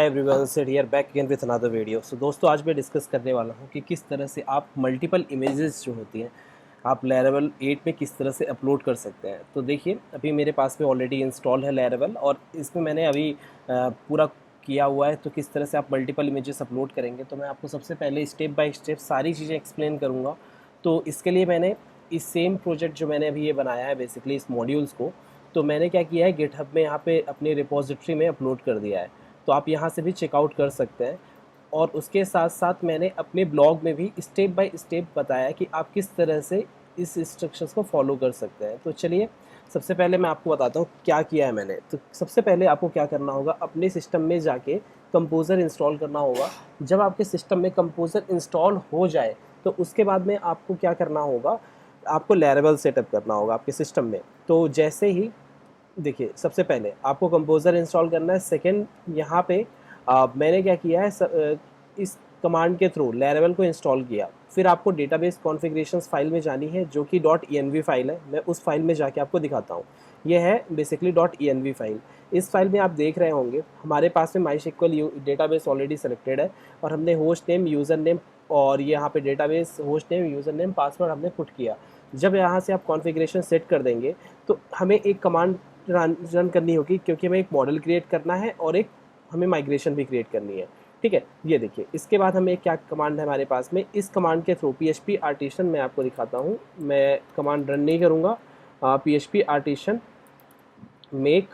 Hi everyone, Sid here back again with another video. So दोस्तों, आज मैं discuss करने वाला हूँ कि किस तरह से आप मल्टीपल इमेजेस जो होती हैं आप Laravel 8 में किस तरह से अपलोड कर सकते हैं। तो देखिए, अभी मेरे पास में ऑलरेडी इंस्टॉल है Laravel और इसमें मैंने अभी पूरा किया हुआ है। तो किस तरह से आप मल्टीपल इमेजेस अपलोड करेंगे, तो मैं आपको सबसे पहले स्टेप बाय स्टेप सारी चीज़ें एक्सप्लेन करूँगा। तो इसके लिए मैंने इस सेम प्रोजेक्ट जो मैंने अभी ये बनाया है, बेसिकली इस मॉड्यूल्स को, तो मैंने क्या किया है, गिटहब में यहाँ पे अपनी रिपोजिटरी में अपलोड कर दिया है। तो आप यहाँ से भी चेकआउट कर सकते हैं। और उसके साथ साथ मैंने अपने ब्लॉग में भी स्टेप बाय स्टेप बताया कि आप किस तरह से इस इंस्ट्रक्शंस को फॉलो कर सकते हैं। तो चलिए, सबसे पहले मैं आपको बताता हूँ क्या किया है मैंने। तो सबसे पहले आपको क्या करना होगा, अपने सिस्टम में जाके कंपोज़र इंस्टॉल करना होगा। जब आपके सिस्टम में कंपोज़र इंस्टॉल हो जाए तो उसके बाद में आपको क्या करना होगा, आपको Laravel सेटअप करना होगा आपके सिस्टम में। तो जैसे ही देखिए, सबसे पहले आपको कंपोज़र इंस्टॉल करना है। सेकंड, यहाँ पे मैंने क्या किया है, इस कमांड के थ्रू Laravel को इंस्टॉल किया। फिर आपको डेटाबेस कॉन्फ़िगरेशंस फाइल में जानी है, जो कि .env फाइल है। मैं उस फाइल में जाके आपको दिखाता हूँ। ये है बेसिकली .env फाइल। इस फाइल में आप देख रहे होंगे हमारे पास में MySQL डेटाबेस ऑलरेडी सेलेक्टेड है और हमने होस्ट नेम, यूज़र नेम और यहाँ पे database host name, user name, password हमने पुट किया। जब यहाँ से आप कॉन्फ़िगरेशन सेट कर देंगे तो हमें एक कमांड रन करनी होगी, क्योंकि हमें एक मॉडल क्रिएट करना है और एक हमें माइग्रेशन भी क्रिएट करनी है। ठीक है, ये देखिए, इसके बाद हमें क्या कमांड है हमारे पास में। इस कमांड के थ्रू PHP आर्टिसन मैं आपको दिखाता हूँ। मैं कमांड रन नहीं करूँगा। PHP आर्टिसन मेक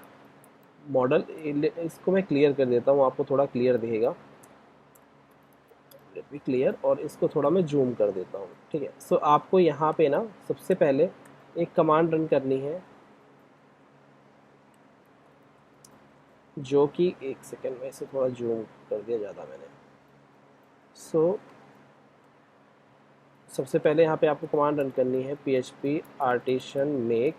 मॉडल, इसको मैं क्लियर कर देता हूँ, आपको थोड़ा क्लियर दिखेगा। लेट बी क्लियर, और इसको थोड़ा मैं जूम कर देता हूँ। ठीक है, सो आपको यहाँ पे ना सबसे पहले एक कमांड रन करनी है, जो कि एक सेकेंड में इसे थोड़ा जूम कर दिया ज़्यादा मैंने। सबसे पहले यहाँ पे आपको कमांड रन करनी है PHP आर्टिसन मेक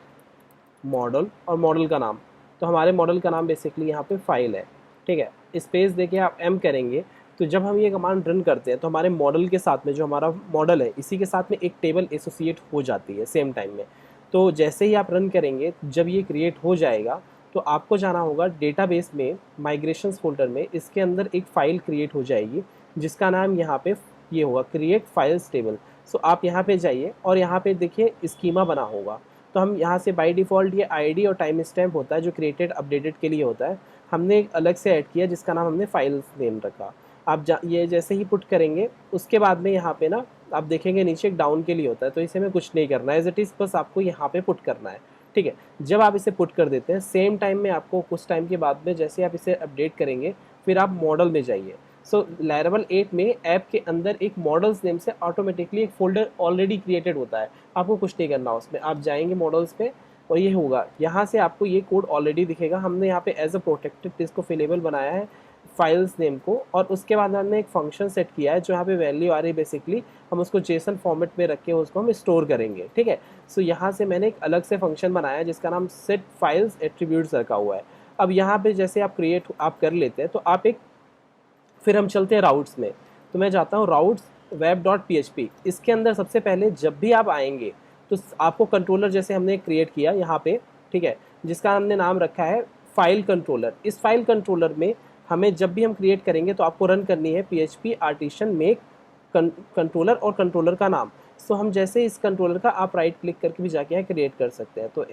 मॉडल, और मॉडल का नाम, तो हमारे मॉडल का नाम बेसिकली यहाँ पे फाइल है। ठीक है, स्पेस देके आप M करेंगे। तो जब हम ये कमांड रन करते हैं तो हमारे मॉडल के साथ में, जो हमारा मॉडल है, इसी के साथ में एक टेबल एसोसिएट हो जाती है सेम टाइम में। तो जैसे ही आप रन करेंगे, जब ये क्रिएट हो जाएगा तो आपको जाना होगा डेटाबेस में, माइग्रेशंस फोल्डर में। इसके अंदर एक फ़ाइल क्रिएट हो जाएगी जिसका नाम यहाँ पे ये होगा, क्रिएट फाइल्स टेबल। सो आप यहाँ पे जाइए और यहाँ पे देखिए स्कीमा बना होगा। तो हम यहाँ से बाय डिफ़ॉल्ट ये आईडी और टाइम स्टैम्प होता है जो क्रिएटेड अपडेटेड के लिए होता है, हमने एक अलग से ऐड किया जिसका नाम हमने फाइल्स नेम रखा। आप ये जैसे ही पुट करेंगे, उसके बाद में यहाँ पे ना आप देखेंगे नीचे एक डाउन के लिए होता है। तो इसे में कुछ नहीं करना है, एज इट इज़ बस आपको यहाँ पे पुट करना है। ठीक है, जब आप इसे पुट कर देते हैं, सेम टाइम में आपको कुछ टाइम के बाद में जैसे आप इसे अपडेट करेंगे, फिर आप मॉडल में जाइए। सो Laravel 8 में ऐप के अंदर एक मॉडल्स नेम से ऑटोमेटिकली एक फोल्डर ऑलरेडी क्रिएटेड होता है। आपको कुछ नहीं करना उसमें, आप जाएंगे मॉडल्स पे और ये होगा, यहाँ से आपको ये कोड ऑलरेडी दिखेगा। हमने यहाँ पे एज अ प्रोटेक्टेड इसको फिलेबल बनाया है फाइल्स नेम को, और उसके बाद हमने एक फंक्शन सेट किया है जो यहाँ पे वैल्यू आ रही है। बेसिकली हम उसको जेसन फॉर्मेट में रख के उसको हम स्टोर करेंगे। ठीक है, सो यहाँ से मैंने एक अलग से फंक्शन बनाया है जिसका नाम सेट फाइल्स एट्रीब्यूट्स रखा हुआ है। अब यहाँ पे जैसे आप कर लेते हैं तो आप एक, फिर हम चलते हैं राउट्स में। तो मैं जाता हूँ राउट्स web.php। इसके अंदर सबसे पहले जब भी आप आएंगे तो आपको कंट्रोलर जैसे हमने क्रिएट किया यहाँ पे, ठीक है, जिसका हमने नाम रखा है फाइल कंट्रोलर। इस फाइल कंट्रोलर में हमें जब भी हम क्रिएट करेंगे तो आपको रन करनी है PHP आर्टिसन मेक कंट्रोलर और कंट्रोलर का नाम। सो हम जैसे इस कंट्रोलर का आप राइट क्लिक करके भी जाके क्रिएट कर सकते हैं। तो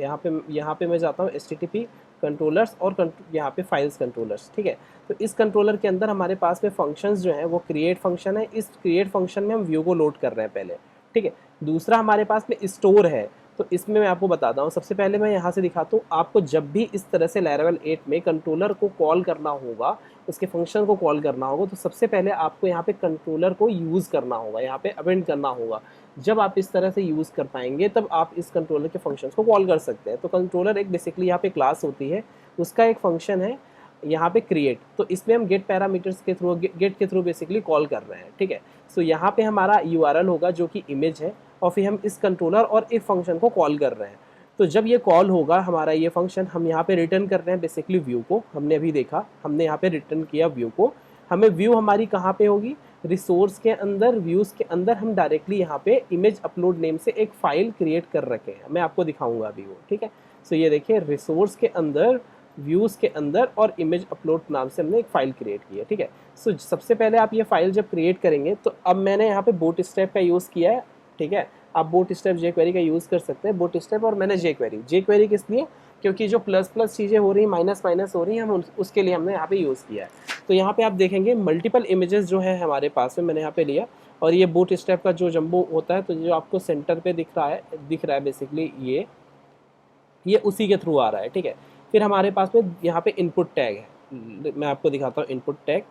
यहाँ पे मैं जाता हूँ HTTP कंट्रोलर्स और यहाँ पे फाइल्स कंट्रोलर्स। ठीक है, तो इस कंट्रोलर के अंदर हमारे पास में फंक्शंस जो है वो क्रिएट फंक्शन है। इस क्रिएट फंक्शन में हम व्यू को लोड कर रहे हैं पहले। ठीक है, दूसरा हमारे पास में स्टोर है। तो इसमें मैं आपको बताता हूँ, सबसे पहले मैं यहाँ से दिखाता हूँ आपको। जब भी इस तरह से Laravel 8 में कंट्रोलर को कॉल करना होगा, उसके फंक्शन को कॉल करना होगा, तो सबसे पहले आपको यहाँ पे कंट्रोलर को यूज़ करना होगा, यहाँ पे अवेंड करना होगा। जब आप इस तरह से यूज़ कर पाएंगे तब आप इस कंट्रोलर के फंक्शंस को कॉल कर सकते हैं। तो कंट्रोलर एक बेसिकली यहाँ पे क्लास होती है, उसका एक फंक्शन है यहाँ पे क्रिएट। तो इसमें हम गेट पैरामीटर्स के थ्रू, गेट के थ्रू बेसिकली कॉल कर रहे हैं। ठीक है, सो यहाँ पे हमारा URL होगा जो कि इमेज है, और फिर हम इस कंट्रोलर और इस फंक्शन को कॉल कर रहे हैं। तो जब ये कॉल होगा हमारा ये फंक्शन, हम यहाँ पे रिटर्न कर रहे हैं बेसिकली व्यू को। हमने अभी देखा, हमने यहाँ पे रिटर्न किया व्यू को। हमें व्यू हमारी कहाँ पे होगी, रिसोर्स के अंदर, व्यूज़ के अंदर हम डायरेक्टली यहाँ पे इमेज अपलोड नेम से एक फ़ाइल क्रिएट कर रखे हैं। मैं आपको दिखाऊंगा अभी वो। ठीक है, सो ये देखिए, रिसोर्स के अंदर व्यूज़ के अंदर और इमेज अपलोड नाम से हमने एक फ़ाइल क्रिएट की है, ठीक है। सो सबसे पहले आप ये फ़ाइल जब क्रिएट करेंगे तो अब मैंने यहाँ पे बूटस्ट्रैप का यूज़ किया है, ठीक है। आप बूटस्ट्रैप जेक्वेरी का यूज़ कर सकते हैं, बूटस्ट्रैप और मैंने जेक्वेरी किस लिए, क्योंकि जो प्लस प्लस चीज़ें हो रही हैं, माइनस माइनस हो रही हैं, हम उसके लिए हमने यहाँ पे यूज़ किया है। तो यहाँ पे आप देखेंगे मल्टीपल इमेजेस जो है हमारे पास में, मैंने यहाँ पे लिया, और ये बूटस्ट्रैप का जो जंबो होता है, तो जो आपको सेंटर पे दिख रहा है बेसिकली ये उसी के थ्रू आ रहा है, ठीक है। फिर हमारे पास में यहाँ पे इनपुट टैग है, मैं आपको दिखाता हूँ इनपुट टैग।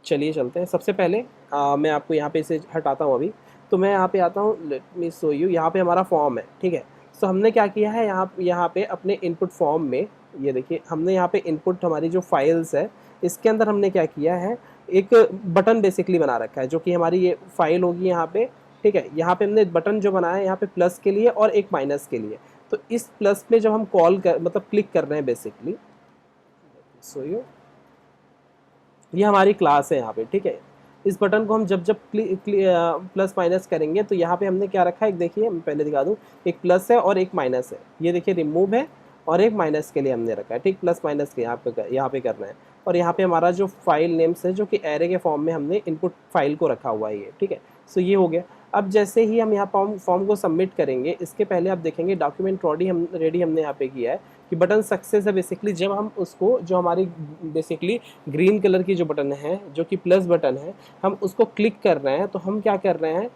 चलिए चलते हैं। सबसे पहले मैं आपको यहाँ पे इसे हटाता हूँ अभी। तो मैं यहाँ पे आता हूँ, लेट मी शो यू। यहाँ पे हमारा फॉर्म है, ठीक है। सो हमने क्या किया है, यहाँ पे अपने इनपुट फॉर्म में, ये देखिए हमने यहाँ पे इनपुट हमारी जो फाइल्स है इसके अंदर हमने क्या किया है, एक बटन बेसिकली बना रखा है, जो कि हमारी ये फाइल होगी यहाँ पे, ठीक है। यहाँ पे हमने बटन जो बनाया है यहाँ पे प्लस के लिए और एक माइनस के लिए। तो इस प्लस पे जब हम कॉल कर मतलब क्लिक कर रहे हैं बेसिकली, सो ये हमारी क्लास है यहाँ पे, ठीक है। इस बटन को हम जब जब प्लस माइनस करेंगे तो यहाँ पे हमने क्या रखा है, एक देखिए मैं पहले दिखा दूँ, एक प्लस है और एक माइनस है, ये देखिए रिमूव है, और एक माइनस के लिए हमने रखा है, ठीक। प्लस माइनस के यहाँ पे करना है। और यहाँ पे हमारा जो फाइल नेम्स है, जो कि एरे के फॉर्म में हमने इनपुट फाइल को रखा हुआ है ये, ठीक है। सो ये हो गया। अब जैसे ही हम यहाँ फॉर्म को सबमिट करेंगे, इसके पहले आप देखेंगे डॉक्यूमेंट रेडी हमने यहाँ पे किया है कि बटन सक्सेस है बेसिकली। जब हम उसको, जो हमारी बेसिकली ग्रीन कलर की जो बटन है, जो कि प्लस बटन है, हम उसको क्लिक कर रहे हैं, तो हम क्या कर रहे हैं,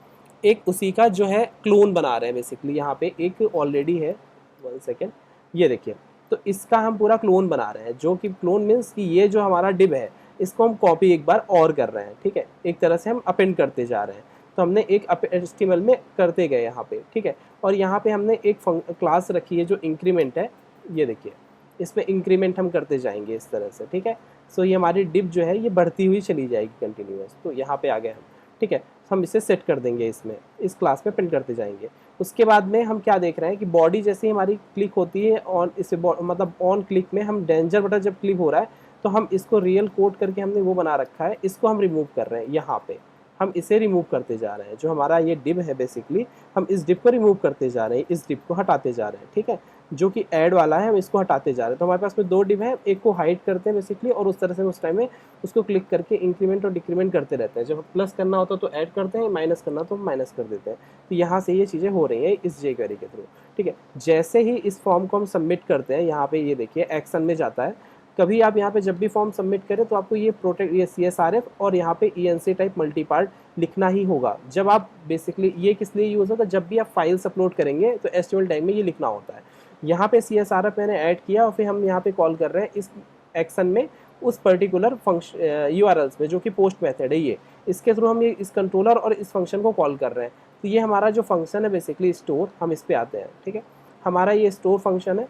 एक उसी का जो है क्लोन बना रहे हैं बेसिकली। यहाँ पे एक ऑलरेडी है, 1 सेकेंड, ये देखिए। तो इसका हम पूरा क्लोन बना रहे हैं, जो कि क्लोन मीन्स कि ये जो हमारा डिव है इसको हम कॉपी एक बार और कर रहे हैं, ठीक है। एक तरह से हम अपेंड करते जा रहे हैं। तो हमने एक HTML में करते गए यहाँ पे, ठीक है। और यहाँ पे हमने एक क्लास रखी है जो इंक्रीमेंट है, ये देखिए, इसमें इंक्रीमेंट हम करते जाएंगे इस तरह से, ठीक है। सो ये हमारी डिप जो है ये बढ़ती हुई चली जाएगी कंटिन्यूअस। तो यहाँ पे आ गए हम, ठीक है। हम इसे सेट कर देंगे, इसमें इस क्लास में प्रिंट करते जाएंगे। उसके बाद में हम क्या देख रहे हैं कि बॉडी जैसे ही हमारी क्लिक होती है ऑन, इसे मतलब ऑन क्लिक में हम डेंजर बटन जब क्लिक हो रहा है तो हम इसको रियल कोड करके हमने वो बना रखा है, इसको हम रिमूव कर रहे हैं। यहाँ पे हम इसे रिमूव करते जा रहे हैं, जो हमारा ये डिप है बेसिकली, हम इस डिप को रिमूव करते जा रहे हैं, इस डिप को हटाते जा रहे हैं, ठीक है। जो कि ऐड वाला है हम इसको हटाते जा रहे हैं। तो हमारे पास में 2 डिप है, एक को हाइड करते हैं बेसिकली, और उस तरह से उस टाइम में उसको क्लिक करके इंक्रीमेंट और डिक्रीमेंट करते रहते हैं। जब प्लस करना होता है तो ऐड करते हैं, माइनस करना तो माइनस कर देते हैं। तो यहाँ से ये चीज़ें हो रही हैं इस जेक्वेरी के थ्रू, ठीक है। जैसे ही इस फॉर्म को हम सबमिट करते हैं, यहाँ पे ये देखिए एक्शन में जाता है। कभी आप यहाँ पे जब भी फॉर्म सबमिट करें तो आपको ये CSRF और यहाँ पे ENC टाइप मल्टीपार्ट लिखना ही होगा। जब आप बेसिकली, ये किस लिए यूज़ होता है, जब भी आप फाइल्स अपलोड करेंगे तो HTML टाइप में ये लिखना होता है। यहाँ पे CSRF मैंने ऐड किया और फिर हम यहाँ पे कॉल कर रहे हैं इस एक्शन में उस पर्टिकुलर फंक्शन URLs में, जो कि पोस्ट मेथड है ये, इसके थ्रू हम ये इस कंट्रोलर और इस फंक्शन को कॉल कर रहे हैं। तो ये हमारा जो फंक्शन है बेसिकली स्टोर, हम इस पे आते हैं, ठीक है। हमारा ये स्टोर फंक्शन है।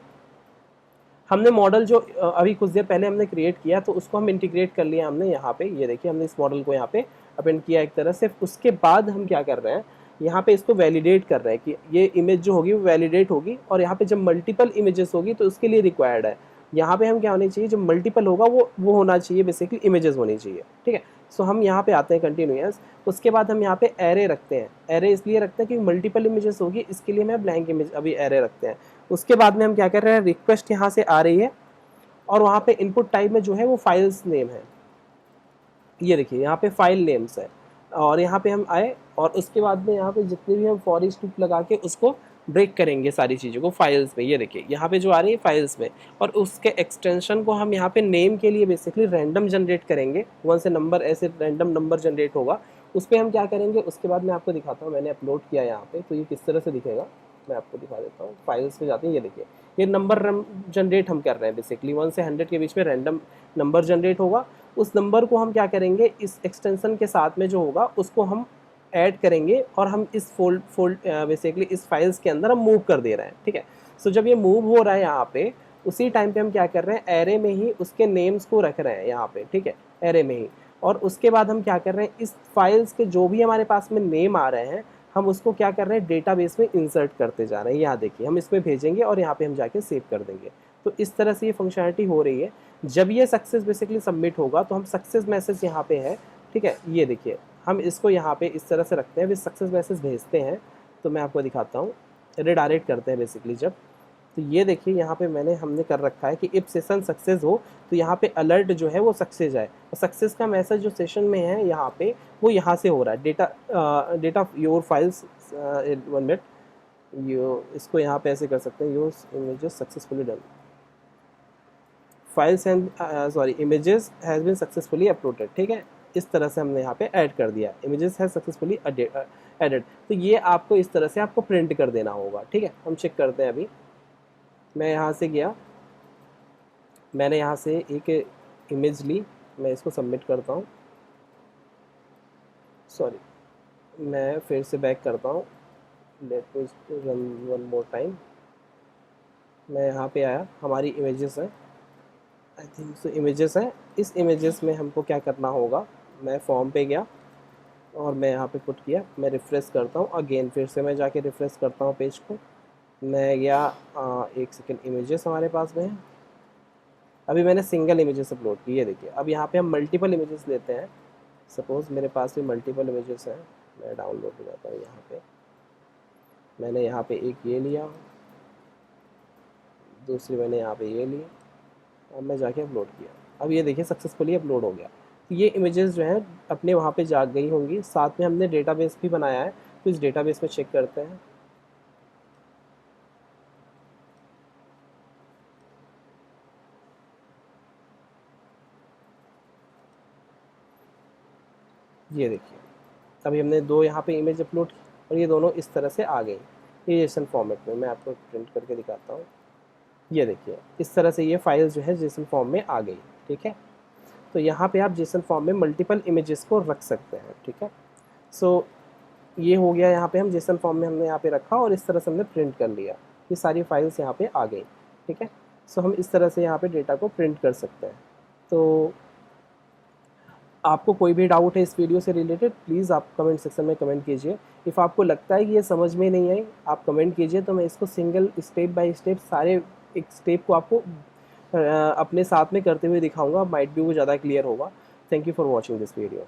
हमने मॉडल जो अभी कुछ देर पहले हमने क्रिएट किया तो उसको हम इंटीग्रेट कर लिया हमने यहाँ पे, ये देखिए हमने इस मॉडल को यहाँ पे अपेंड किया एक तरह से। उसके बाद हम क्या कर रहे हैं, यहाँ पे इसको वैलिडेट कर रहे हैं कि ये इमेज जो होगी वो वैलिडेट होगी, और यहाँ पे जब मल्टीपल इमेजेस होगी तो उसके लिए रिक्वायर्ड है। यहाँ पे हम क्या होनी चाहिए, जब मल्टीपल होगा वो होना चाहिए बेसिकली, इमेजेस होनी चाहिए, ठीक है। सो हम यहाँ पे आते हैं कंटिन्यूअस। उसके बाद हम यहाँ पे एरे रखते हैं। एरे इसलिए रखते हैं कि मल्टीपल इमेजेस होगी, इसके लिए मैं ब्लैंक इमेज अभी एरे रखते हैं। उसके बाद में हम क्या कर रहे हैं, रिक्वेस्ट यहाँ से आ रही है और वहाँ पे इनपुट टाइप में जो है वो फाइल्स नेम है, ये देखिए यहाँ पे फाइल नेम्स है। और यहाँ पे हम आए और उसके बाद में यहाँ पे जितने भी हम फॉर ईच लूप लगा के उसको ब्रेक करेंगे सारी चीज़ों को फाइल्स में, ये देखिए यहाँ पे जो आ रही है फाइल्स में। और उसके एक्सटेंशन को हम यहाँ पे नेम के लिए बेसिकली रैंडम जनरेट करेंगे, 1 से नंबर ऐसे रैंडम नंबर जनरेट होगा, उस पर हम क्या करेंगे उसके बाद मैं आपको दिखाता हूँ। मैंने अपलोड किया यहाँ पे, तो ये किस तरह से दिखेगा मैं आपको दिखा देता हूँ। फाइल्स में जाते हैं, ये देखिए ये नंबर जनरेट हम कर रहे हैं बेसिकली, 1 से 100 के बीच में रैंडम नंबर जनरेट होगा। उस नंबर को हम क्या करेंगे, इस एक्सटेंशन के साथ में जो होगा उसको हम ऐड करेंगे और हम इस बेसिकली इस फाइल्स के अंदर हम मूव कर दे रहे हैं, ठीक है। सो जब ये मूव हो रहा है यहाँ पे, उसी टाइम पे हम क्या कर रहे हैं, एरे में ही उसके नेम्स को रख रहे हैं यहाँ पे, ठीक है, एरे में ही। और उसके बाद हम क्या कर रहे हैं, इस फाइल्स के जो भी हमारे पास में नेम आ रहे हैं हम उसको क्या कर रहे हैं, डेटाबेस में इंसर्ट करते जा रहे हैं। यहाँ देखिए हम इसमें भेजेंगे और यहाँ पे हम जाके सेव कर देंगे। तो इस तरह से ये फंक्शनलिटी हो रही है। जब ये सक्सेस बेसिकली सबमिट होगा तो हम सक्सेस मैसेज यहाँ पे है, ठीक है, ये देखिए हम इसको यहाँ पे इस तरह से रखते हैं, फिर सक्सेस मैसेज भेजते हैं। तो मैं आपको दिखाता हूँ, रिडायरेक्ट करते हैं बेसिकली जब, तो ये देखिए यहाँ पे हमने कर रखा है कि इफ सेशन सक्सेस हो तो यहाँ पे अलर्ट जो है वो सक्सेस आए, और सक्सेस का मैसेज जो सेशन में है यहाँ पे वो यहाँ से हो रहा है, डेटा योर फाइल्स 1 मिनट, इसको यहाँ पे ऐसे कर सकते हैं, your images successfully done, files and sorry images has been successfully uploaded. ठीक है, इस तरह से हमने यहाँ पे ऐड कर दिया, इमेजेस है सक्सेसफुली एडेड। तो ये आपको इस तरह से आपको प्रिंट कर देना होगा। ठीक है, हम चेक करते हैं। अभी मैं यहाँ से गया, मैंने यहाँ से एक इमेज ली, मैं इसको सबमिट करता हूँ, सॉरी मैं फिर से बैक करता हूँ, let me run one more time. मैं यहाँ पे आया, हमारी इमेजेस है, आई थिंक सो इमेजेस है। इस इमेजेस में हमको क्या करना होगा, मैं फॉर्म पे गया और मैं यहाँ पे पुट किया, मैं रिफ़्रेश करता हूँ अगेन, फिर से मैं जाके रिफ़्रेश करता हूँ पेज को, मैं गया 1 सेकेंड, इमेजेस हमारे पास में है। अभी मैंने सिंगल इमेजेस अपलोड की, ये देखिए। अब यहाँ पे हम मल्टीपल इमेजेस लेते हैं, सपोज़ मेरे पास भी मल्टीपल इमेजेस हैं, मैं डाउनलोड हो जाता हूँ यहाँ पे, मैंने यहाँ पे एक ये लिया, दूसरी मैंने यहाँ पे ये ली, अब मैं जाके अपलोड किया, अब ये देखिए सक्सेसफुली अपलोड हो गया। तो ये इमेजेस जो हैं अपने वहाँ पे जा गई होंगी, साथ में हमने डेटाबेस भी बनाया है, तो इस डेटाबेस में चेक करते हैं। ये देखिए, अभी हमने 2 यहाँ पे इमेज अपलोड की और ये दोनों इस तरह से आ गई, ये जेसन फॉर्मेट में। मैं आपको प्रिंट करके दिखाता हूँ, ये देखिए इस तरह से ये फाइल्स जो है जेसन फॉर्म में आ गई। ठीक है, तो यहाँ पे आप जेसन फॉर्म में मल्टीपल इमेजेस को रख सकते हैं। ठीक है, सो ये हो गया, यहाँ पे हम जेसन फॉर्म में हमने यहाँ पे रखा और इस तरह से हमने प्रिंट कर लिया, ये सारी फाइल्स यहाँ पे आ गई। ठीक है, सो हम इस तरह से यहाँ पे डेटा को प्रिंट कर सकते हैं। तो आपको कोई भी डाउट है इस वीडियो से रिलेटेड, प्लीज़ आप कमेंट सेक्शन में कमेंट कीजिए। इफ़ आपको लगता है कि ये समझ में नहीं आई, आप कमेंट कीजिए, तो मैं इसको सिंगल स्टेप बाय स्टेप सारे एक स्टेप को आपको अपने साथ में करते हुए दिखाऊंगा, माइट भी वो ज़्यादा क्लियर होगा। Thank you for watching this video.